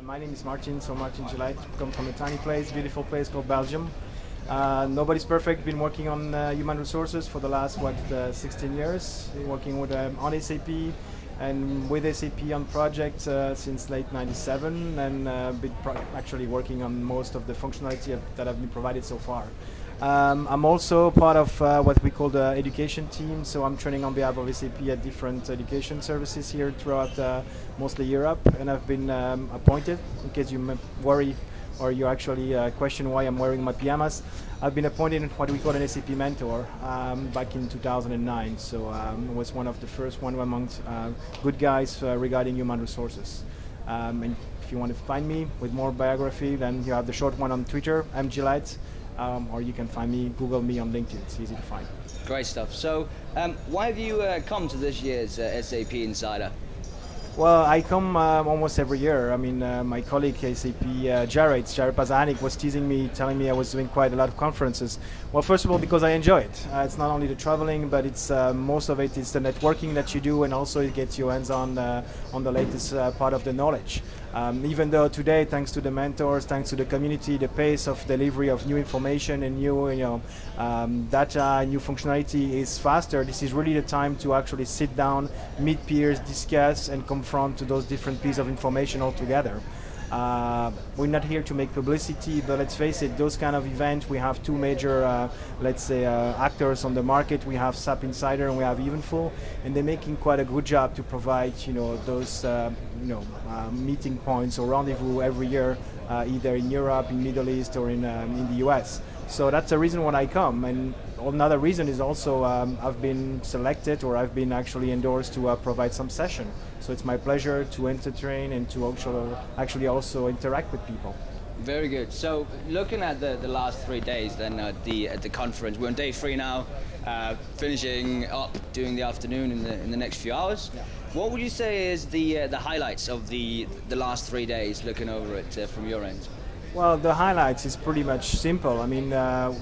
My name is Martin, so Martin Gillet. Come from a tiny place, beautiful place called Belgium. Nobody's perfect. Been working on human resources for the last 16 years. Been working with on SAP and with SAP on projects since late '97, and actually working on most of the functionality that have been provided so far. I'm also part of what we call the education team, so I'm training on behalf of SAP at different education services here throughout mostly Europe, and I've been appointed, in case you worry or you actually question why I'm wearing my pajamas, I've been appointed in what we call an SAP Mentor back in 2009, so I was one of the first one amongst good guys regarding human resources. And if you want to find me with more biography, then you have the short one on Twitter, Gillet. Or you can find me, Google me on LinkedIn, it's easy to find. Great stuff. So, why have you come to this year's SAP Insider? Well, I come almost every year. I mean, my colleague SAP Jared Pazanik was teasing me, telling me I was doing quite a lot of conferences. Well, first of all, because I enjoy it. It's not only the traveling, but it's most of it is the networking that you do, and also it gets you hands on the latest part of the knowledge. Even though today, thanks to the mentors, thanks to the community, the pace of delivery of new information and new data, new functionality is faster. This is really the time to actually sit down, meet peers, discuss, and confront to those different pieces of information all together. We're not here to make publicity, but let's face it, those kind of events, we have two major, actors on the market. We have SAPinsider and we have Evenful, and they're making quite a good job to provide, those, meeting points or rendezvous every year, either in Europe, in Middle East, or in the US. So that's the reason why I come. And another reason is also I've been selected, or I've been actually endorsed to provide some session. So it's my pleasure to entertain and to actually also interact with people. Very good. So, looking at the last 3 days, then at the conference, we're on day 3 now, finishing up during the afternoon in the next few hours. Yeah. What would you say is the highlights of the last 3 days, looking over it from your end? Well, the highlights is pretty much simple. I mean,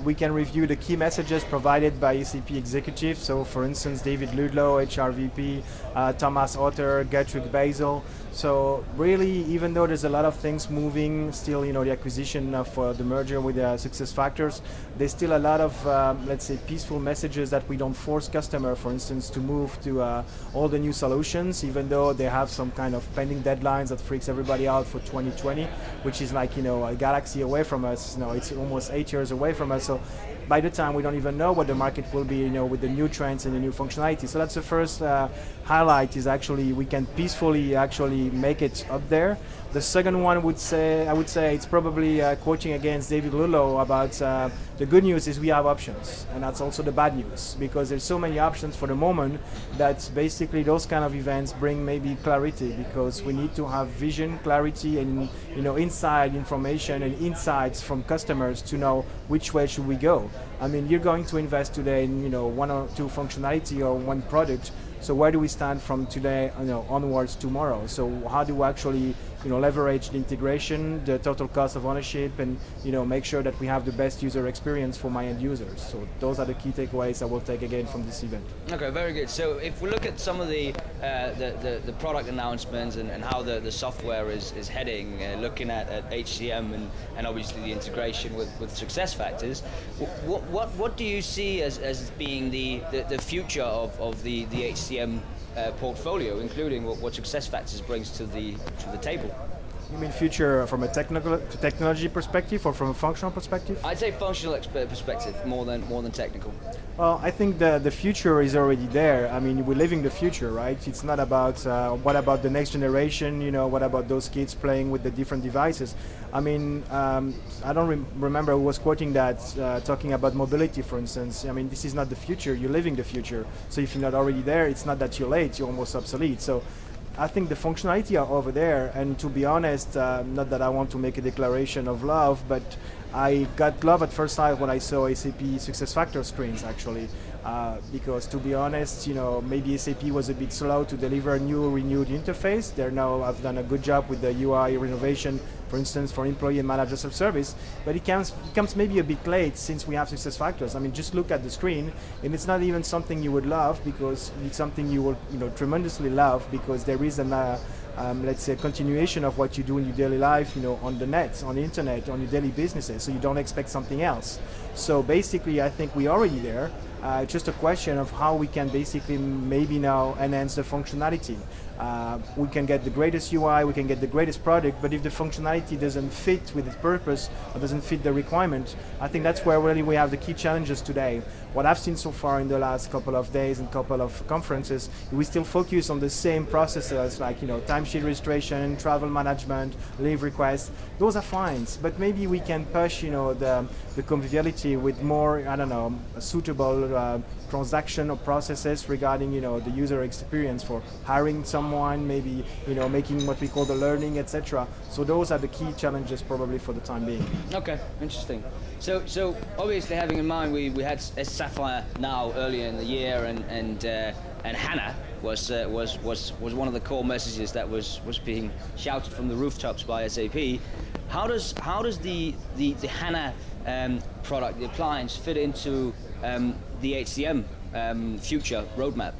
we can review the key messages provided by SAP executives. So, for instance, David Ludlow, HR VP, Thomas Otter, Gertrude Basil. So, really, even though there's a lot of things moving, still, the acquisition of the merger with SuccessFactors, there's still a lot of, peaceful messages that we don't force customer, for instance, to move to all the new solutions, even though they have some kind of pending deadlines that freaks everybody out for 2020, which is like, a galaxy away from us. It's almost 8 years away from us. So by the time, we don't even know what the market will be, with the new trends and the new functionality. So that's the first highlight, is actually we can peacefully actually make it up there. The second one I would say it's probably quoting against David Ludlow about the good news is we have options, and that's also the bad news, because there's so many options for the moment that basically those kind of events bring maybe clarity, because we need to have vision, clarity, and inside information and insights from customers to know which way should we go. I mean, you're going to invest today in one or two functionality or one product. So where do we stand from today onwards tomorrow? So how do we actually leverage the integration, the total cost of ownership, and make sure that we have the best user experience for my end users? So those are the key takeaways I will take again from this event. Okay, very good. So if we look at some of the product announcements and how the software is heading, looking at HCM and obviously the integration with SuccessFactors, what do you see as being the future of the HCM portfolio, including what SuccessFactors brings to the table? You mean future from a technology perspective or from a functional perspective? I'd say functional perspective more than technical. Well, I think the future is already there. I mean, we're living the future, right? It's not about what about the next generation, what about those kids playing with the different devices. I mean, I don't remember who was quoting that, talking about mobility, for instance. I mean, this is not the future, you're living the future. So if you're not already there, it's not that you're late, you're almost obsolete. So I think the functionality are over there, and to be honest, not that I want to make a declaration of love, but I got love at first sight when I saw SAP SuccessFactors screens, actually, because to be honest, maybe SAP was a bit slow to deliver a new renewed interface. They now have done a good job with the UI renovation, for instance, for employee and manager self-service, but it comes maybe a bit late since we have SuccessFactors. I mean, just look at the screen, and it's not even something you would love, because it's something you will tremendously love, because there is let's say, continuation of what you do in your daily life, on the net, on the internet, on your daily businesses. So you don't expect something else. So basically, I think we're already there. It's just a question of how we can basically maybe now enhance the functionality. We can get the greatest UI, we can get the greatest product, but if the functionality doesn't fit with its purpose or doesn't fit the requirement, I think that's where really we have the key challenges today. What I've seen so far in the last couple of days and couple of conferences, we still focus on the same processes like timesheet registration, travel management, leave requests. Those are fine, but maybe we can push the conviviality with more, I don't know, suitable transaction or processes regarding the user experience for hiring someone, maybe making what we call the learning, etc. So those are the key challenges probably for the time being. Okay, interesting. So obviously, having in mind we had Sapphire now earlier in the year, and HANA was one of the core messages that was being shouted from the rooftops by SAP. How does the HANA product, the appliance, fit into the HCM future roadmap?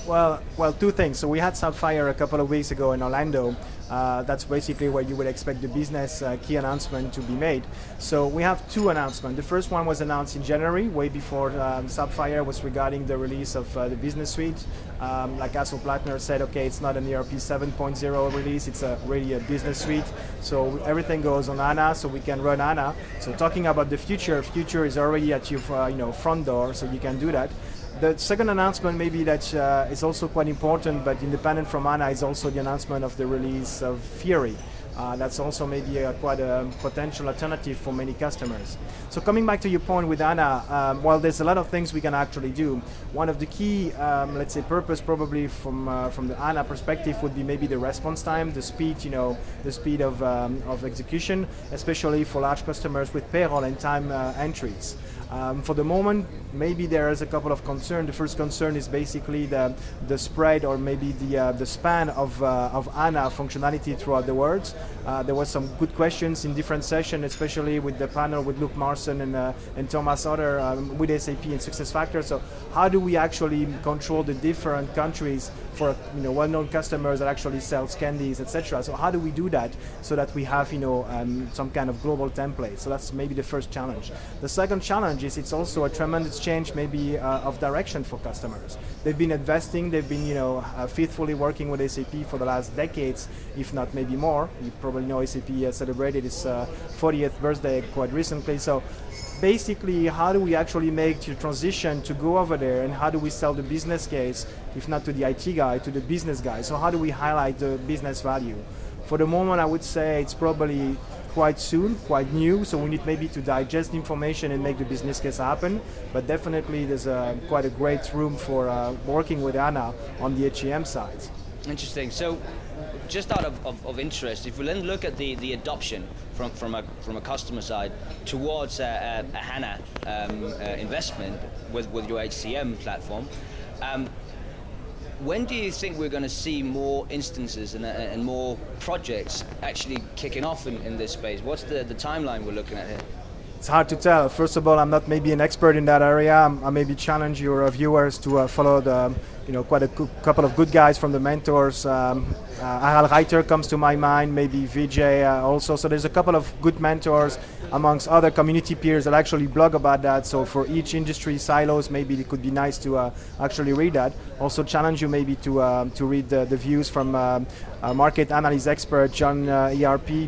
Well, two things. So we had Sapphire a couple of weeks ago in Orlando. That's basically where you would expect the business key announcement to be made. So we have two announcements. The first one was announced in January, way before Sapphire, was regarding the release of the business suite. Like Aso Plattner said, okay, it's not an ERP 7.0 release, it's really a business suite. So everything goes on HANA, so we can run HANA. So talking about the future is already at your front door, so you can do that. The second announcement maybe that is also quite important, but independent from HANA, is also the announcement of the release of Fiori. That's also maybe quite a potential alternative for many customers. So coming back to your point with HANA, well, there's a lot of things we can actually do. One of the key, let's say, purpose probably from the HANA perspective would be maybe the response time, the speed, the speed of execution, especially for large customers with payroll and time entries. For the moment, maybe there is a couple of concerns. The first concern is basically the spread or maybe the span of HANA functionality throughout the world. There were some good questions in different sessions, especially with the panel with Luke Marson and Thomas Otter with SAP and SuccessFactors. So how do we actually control the different countries for well-known customers that actually sell candies, etc. So how do we do that so that we have some kind of global template? So that's maybe the first challenge. The second challenge is it's also a tremendous change maybe of direction for customers. They've been investing, they've been faithfully working with SAP for the last decades, if not maybe more. You probably know SAP celebrated its 40th birthday quite recently. So basically, how do we actually make the transition to go over there, and how do we sell the business case, if not to the IT guy, to the business guy? So how do we highlight the business value? For the moment, I would say it's probably quite soon, quite new, so we need maybe to digest the information and make the business case happen, but definitely there's quite a great room for working with HANA on the HCM side. Interesting. So just out of interest, if we then look at the adoption from a customer side towards a HANA investment with your HCM platform, when do you think we're going to see more instances and more projects actually kicking off in this space? What's the timeline we're looking at here? It's hard to tell. First of all, I'm not maybe an expert in that area. I maybe challenge your viewers to follow the, quite a couple of good guys from the mentors. Harald Reiter comes to my mind, maybe Vijay also. So there's a couple of good mentors amongst other community peers that actually blog about that. So for each industry silos, maybe it could be nice to actually read that. Also challenge you maybe to read the views from market analyst expert John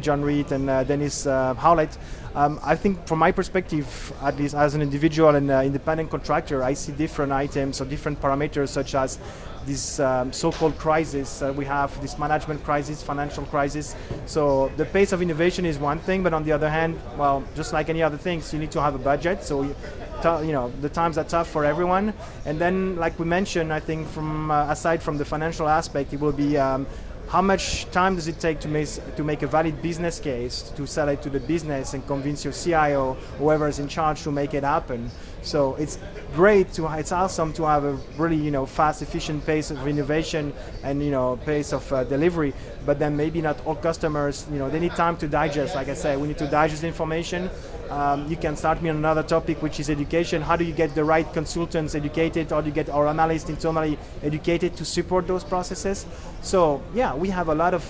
John Reed and Dennis Howlett. I think from my perspective, at least as an individual and independent contractor, I see different items or different parameters such as this so-called crisis. We have this management crisis, financial crisis. So the pace of innovation is one thing, but on the other hand, well, just like any other things, you need to have a budget. So the times are tough for everyone. And then, like we mentioned, I think from aside from the financial aspect, it will be how much time does it take to make a valid business case, to sell it to the business and convince your CIO, whoever is in charge, to make it happen? So it's great it's awesome to have a really fast, efficient pace of innovation and pace of delivery. But then maybe not all customers, they need time to digest. Like I said, we need to digest the information. You can start me on another topic, which is education. How do you get the right consultants educated? How do you get our analysts internally educated to support those processes? So yeah, we have a lot of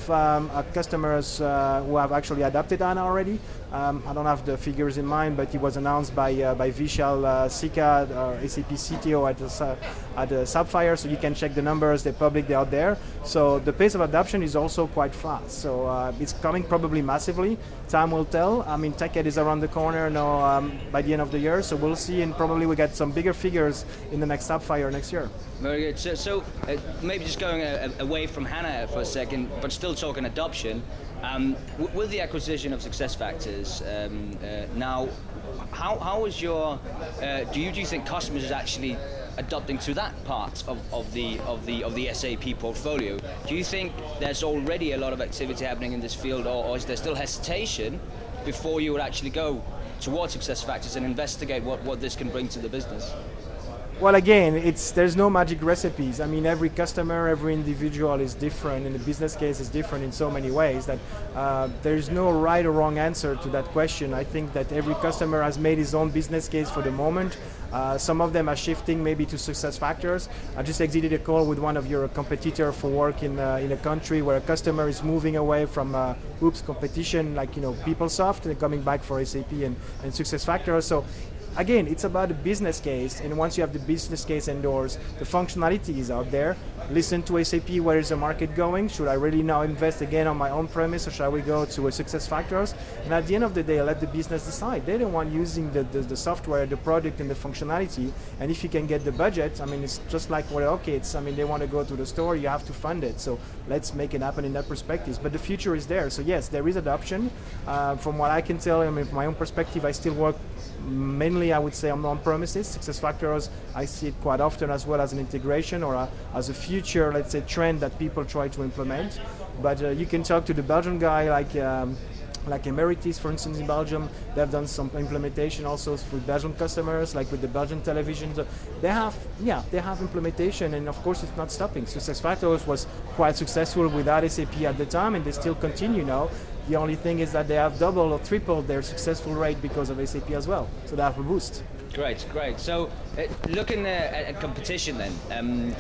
customers who have actually adopted HANA already. I don't have the figures in mind, but it was announced by Vishal Sika, our SAP CTO at Sapphire, so you can check the numbers, they're public, they're out there. So the pace of adoption is also quite fast. So it's coming probably massively. Time will tell. I mean, TechEd is around the corner now by the end of the year, so we'll see, and probably we get some bigger figures in the next Sapphire next year. Very good. So maybe just going away from HANA for a second, but still talking adoption. With the acquisition of SuccessFactors, now, how is your? Do you think customers are actually adopting to that part of the SAP portfolio? Do you think there's already a lot of activity happening in this field, or is there still hesitation before you would actually go towards SuccessFactors and investigate what this can bring to the business? Well, again, there's no magic recipes. I mean, every customer, every individual is different, and the business case is different in so many ways that there's no right or wrong answer to that question. I think that every customer has made his own business case for the moment. Some of them are shifting maybe to SuccessFactors. I just exited a call with one of your competitor for work in a country where a customer is moving away from competition like PeopleSoft and coming back for SAP and SuccessFactors. So again, it's about a business case, and once you have the business case endorsed, the functionality is out there. Listen to SAP, where is the market going? Should I really now invest again on my own premise, or shall we go to a SuccessFactors? And at the end of the day, let the business decide. They're the one using the software, the product, and the functionality. And if you can get the budget, I mean, it's just like kids. I mean, they want to go to the store, you have to fund it. So let's make it happen in that perspective. But the future is there. So yes, there is adoption. From what I can tell, I mean, from my own perspective, I still work mainly, I would say, on premises. SuccessFactors, I see it quite often as well as an integration or as a future, let's say, trend that people try to implement. But you can talk to the Belgian guy like Emeritus, for instance, in Belgium. They've done some implementation also with Belgian customers, like with the Belgian television. So they have implementation, and of course it's not stopping. SuccessFactors was quite successful without SAP at the time, and they still continue now. The only thing is that they have doubled or tripled their successful rate because of SAP as well. So they have a boost. Great. So looking at competition then,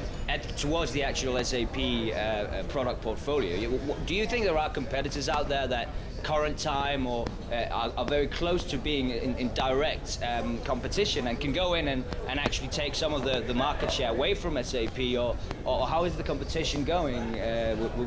towards the actual SAP product portfolio, do you think there are competitors out there that current time or are very close to being in direct competition and can go in and actually take some of the market share away from SAP, or how is the competition going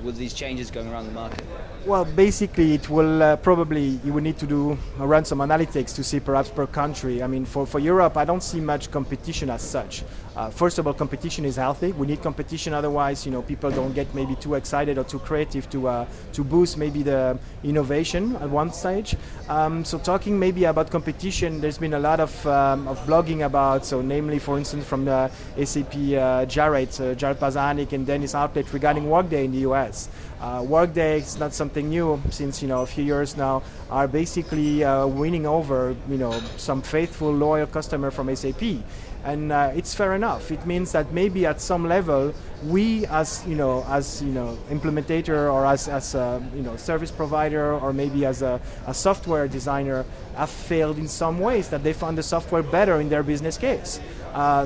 with these changes going around the market? Well, basically it will probably, you will need to run some analytics to see perhaps per country. I mean, for Europe, I don't see much competition as such. First of all, competition is healthy. We need competition, otherwise, people don't get maybe too excited or too creative to boost maybe the innovation at one stage. So talking maybe about competition, there's been a lot of blogging about, so namely, for instance, from the SAP Jared Pazanik and Dennis Outlet regarding Workday in the US. Workday is not something new since a few years now, are basically winning over some faithful, loyal customer from SAP. And it's fair enough. It means that maybe at some level, we as implementator or as service provider or maybe as a software designer have failed in some ways, that they found the software better in their business case.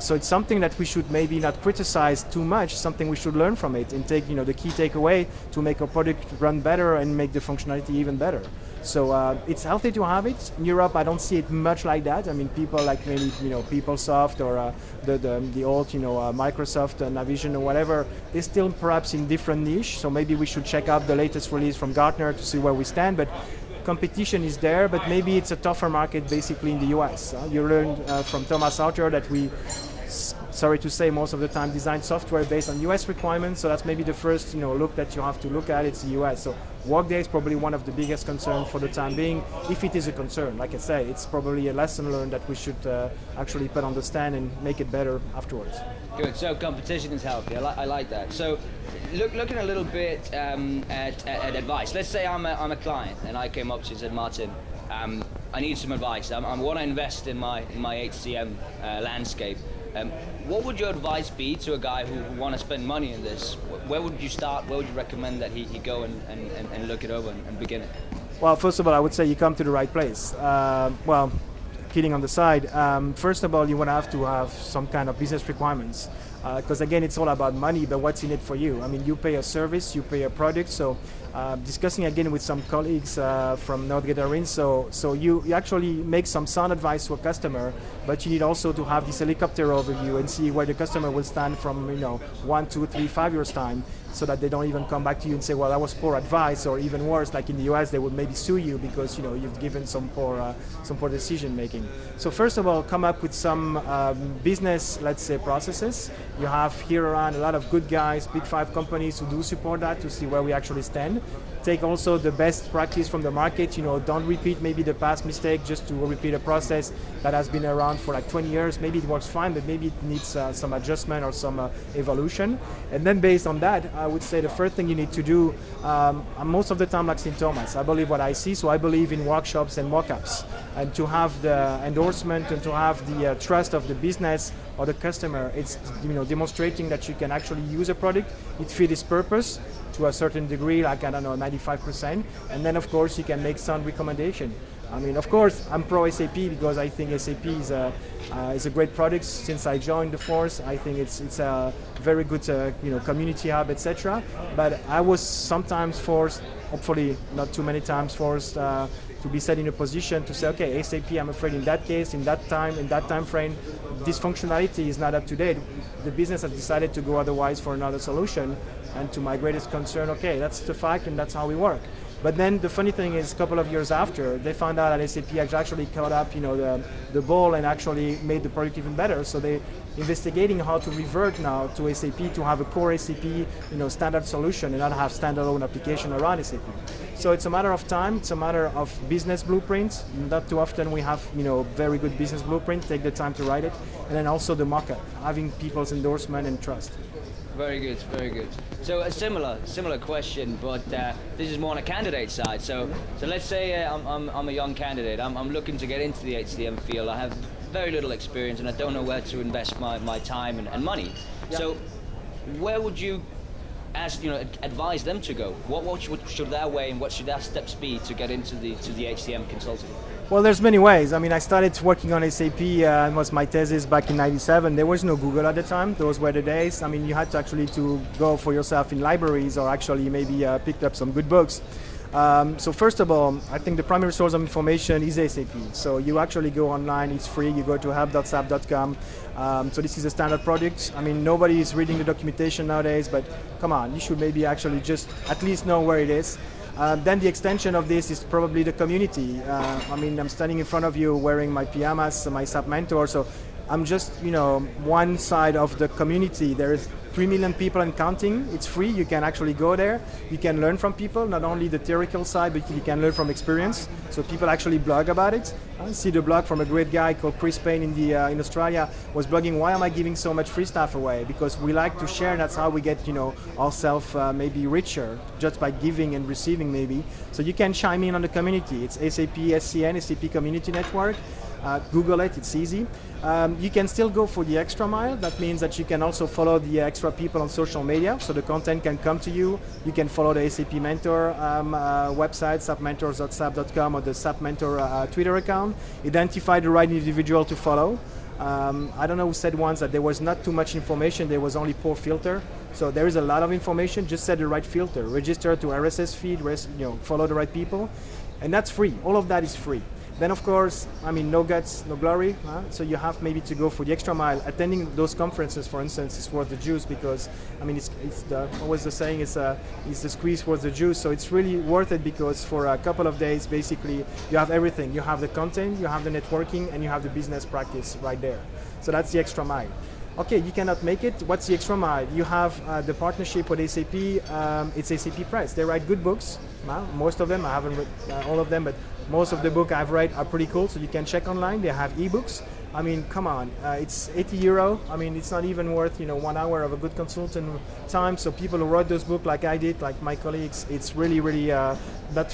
So it's something that we should maybe not criticize too much, something we should learn from it and take the key takeaway to make our product run better and make the functionality even better. So it's healthy to have it. In Europe, I don't see it much like that. I mean, people like maybe PeopleSoft or the old Microsoft, Navision or whatever, they're still perhaps in different niche. So maybe we should check out the latest release from Gartner to see where we stand. But competition is there, but maybe it's a tougher market basically in the US. You learned from Thomas Sauter that we, sorry to say, most of the time design software based on US requirements, so that's maybe the first look that you have to look at, it's the US. So Workday is probably one of the biggest concerns for the time being, if it is a concern. Like I say, it's probably a lesson learned that we should actually put on the stand and make it better afterwards. Good, so competition is healthy, I like that. So looking a little bit at advice, let's say I'm a client and I came up to you and said, Martin, I need some advice. I want to invest in my HCM landscape. What would your advice be to a guy who want to spend money in this? Where would you start? Where would you recommend that he go and look it over and begin it? Well, first of all, I would say you come to the right place. Well, kidding on the side. First of all, you want to have some kind of business requirements. Because again, it's all about money, but what's in it for you? I mean, you pay a service, you pay a product. So discussing again with some colleagues from Nordgeterin, so you actually make some sound advice to a customer, but you need also to have this helicopter overview and see where the customer will stand from 1, 2, 3, 5 years time, so that they don't even come back to you and say, well, that was poor advice, or even worse, like in the US, they would maybe sue you because you've given some poor decision making. So first of all, come up with some business, let's say, processes. You have here around a lot of good guys, big 5 companies who do support that to see where we actually stand. Take also the best practice from the market. Don't repeat maybe the past mistake just to repeat a process that has been around for like 20 years. Maybe it works fine, but maybe it needs some adjustment or some evolution. And then based on that, I would say the first thing you need to do, most of the time, like St. Thomas, I believe what I see, so I believe in workshops and mock-ups. And to have the endorsement and to have the trust of the business or the customer, it's demonstrating that you can actually use a product, it fits its purpose to a certain degree, like 95%, and then of course you can make some recommendation. I mean, of course, I'm pro SAP because I think SAP is a great product. Since I joined the force, I think it's a very good community hub, etc. But I was sometimes forced, hopefully not too many times, forced to be set in a position to say, okay, SAP, I'm afraid in that case, in that time frame, this functionality is not up to date. The business has decided to go otherwise for another solution, and to my greatest concern, okay, that's the fact and that's how we work. But then the funny thing is, a couple of years after, they found out that SAP had actually caught up, the ball and actually made the product even better. So they investigating how to revert now to SAP to have a core SAP, standard solution and not have standalone application around SAP. So it's a matter of time. It's a matter of business blueprints. Not too often we have, very good business blueprint. Take the time to write it, and then also the mock-up, having people's endorsement and trust. Very good, very good. So a similar question, but this is more on a candidate side. So let's say I'm a young candidate. I'm looking to get into the HCM field. I have very little experience, and I don't know where to invest my time and money. Yeah. So where would you advise them to go? What should their way and what should their steps be to get into the HCM consulting? Well, there's many ways. I mean, I started working on SAP and was my thesis back in '97. There was no Google at the time. Those were the days. I mean, you had to actually to go for yourself in libraries or actually maybe picked up some good books. So first of all, I think the primary source of information is SAP. So you actually go online, it's free, you go to help.sap.com. So this is a standard product. I mean, nobody is reading the documentation nowadays, but come on, you should maybe actually just at least know where it is. Then the extension of this is probably the community. I mean, I'm standing in front of you wearing my pyjamas, my SAP Mentor, so I'm just, one side of the community. There is 3 million people and counting. It's free. You can actually go there. You can learn from people, not only the theoretical side, but you can learn from experience. So people actually blog about it. I see the blog from a great guy called Chris Payne in Australia was blogging, why am I giving so much free stuff away? Because we like to share, and that's how we get, ourselves maybe richer, just by giving and receiving maybe. So you can chime in on the community. It's SAP SCN, SAP Community Network. Google it, it's easy. You can still go for the extra mile. That means that you can also follow the extra people on social media, so the content can come to you. You can follow the SAP Mentor website, sapmentors.sap.com, or the SAP Mentor Twitter account. Identify the right individual to follow. I don't know who said once that there was not too much information, there was only poor filter. So there is a lot of information, just set the right filter. Register to RSS feed, follow the right people, and that's free. All of that is free. Then of course, I mean, no guts, no glory. So you have maybe to go for the extra mile. Attending those conferences, for instance, is worth the juice because, I mean, it's always the saying is the squeeze worth the juice. So it's really worth it because for a couple of days, basically, you have everything. You have the content, you have the networking, and you have the business practice right there. So that's the extra mile. Okay, you cannot make it. What's the extra mile? You have the partnership with SAP. It's SAP Press. They write good books. Most of them. I haven't read all of them, but most of the book I've read are pretty cool. So you can check online. They have ebooks. I mean, come on, it's €80. I mean, it's not even worth 1 hour of a good consultant time. So people who wrote those books, like I did, like my colleagues, it's really, really not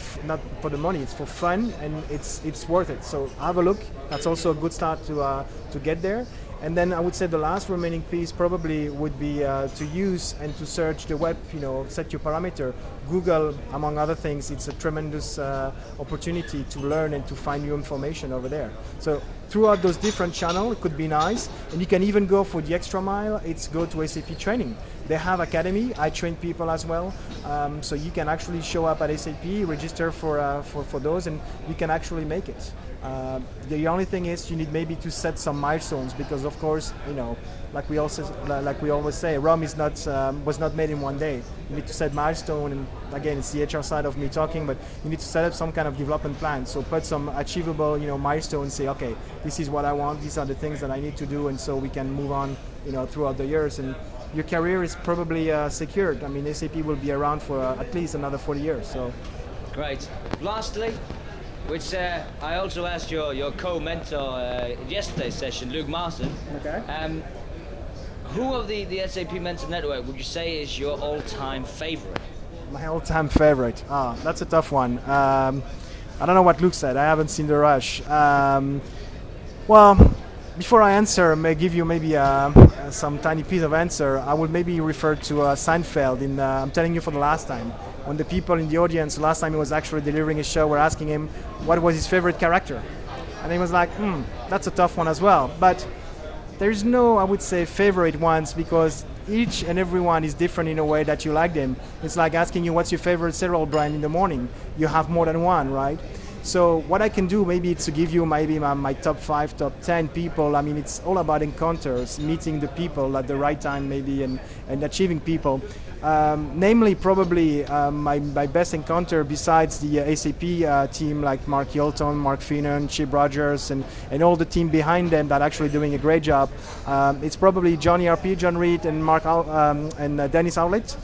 for the money. It's for fun, and it's worth it. So have a look. That's also a good start to get there. And then I would say the last remaining piece probably would be to use and to search the web, set your parameter. Google, among other things, it's a tremendous opportunity to learn and to find new information over there. So throughout those different channels, it could be nice. And you can even go for the extra mile, it's go to SAP training. They have academy, I train people as well. So you can actually show up at SAP, register for those, and you can actually make it. The only thing is you need maybe to set some milestones, because of course, like we always say, Rome is was not made in one day. You need to set milestone, and again, it's the HR side of me talking, but you need to set up some kind of development plan. So put some achievable, milestones. Say, okay, this is what I want. These are the things that I need to do, and so we can move on, throughout the years. And your career is probably secured. I mean, SAP will be around for at least another 40 years. So, great. Lastly, which I also asked your co-mentor in yesterday's session, Luke Martin. Okay. Who of the SAP Mentor Network would you say is your all-time favorite? My all-time favorite? That's a tough one. I don't know what Luke said. I haven't seen the rush. Well, before I answer, I may give you maybe some tiny piece of answer. I would maybe refer to Seinfeld. I'm telling you for the last time. When the people in the audience, last time he was actually delivering his show, were asking him what was his favorite character. And he was like, that's a tough one as well. But there's no, I would say, favorite ones, because each and every one is different in a way that you like them. It's like asking you what's your favorite cereal brand in the morning. You have more than one, right? So what I can do maybe it's to give you maybe my top 5, top 10 people. I mean, it's all about encounters, meeting the people at the right time maybe, and achieving people. Namely, probably my best encounter besides the SAP team, like Mark Hilton, Mark Finnan, Chip Rogers, and all the team behind them that are actually doing a great job. It's probably John ERP, John Reed, and and Dennis Howlett.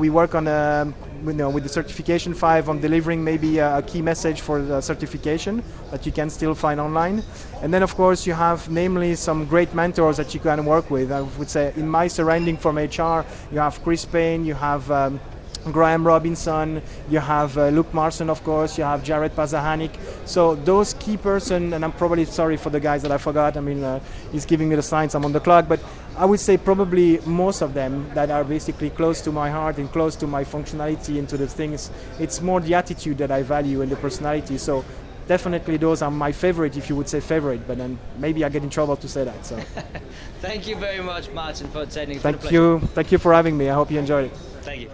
We work on with the certification 5 on delivering maybe a key message for the certification that you can still find online. And then of course you have namely some great mentors that you can work with. I would say in my surrounding from HR, you have Chris Payne, you have Graham Robinson, you have Luke Marson, of course, you have Jared Pazahanik. So those key person, and I'm probably sorry for the guys that I forgot, I mean, he's giving me the signs, I'm on the clock, but I would say probably most of them that are basically close to my heart and close to my functionality and to the things. It's more the attitude that I value and the personality. So definitely those are my favorite, if you would say favorite, but then maybe I get in trouble to say that. So thank you very much, Martin, for attending. Thank you for having me. I hope you enjoyed it. Thank you.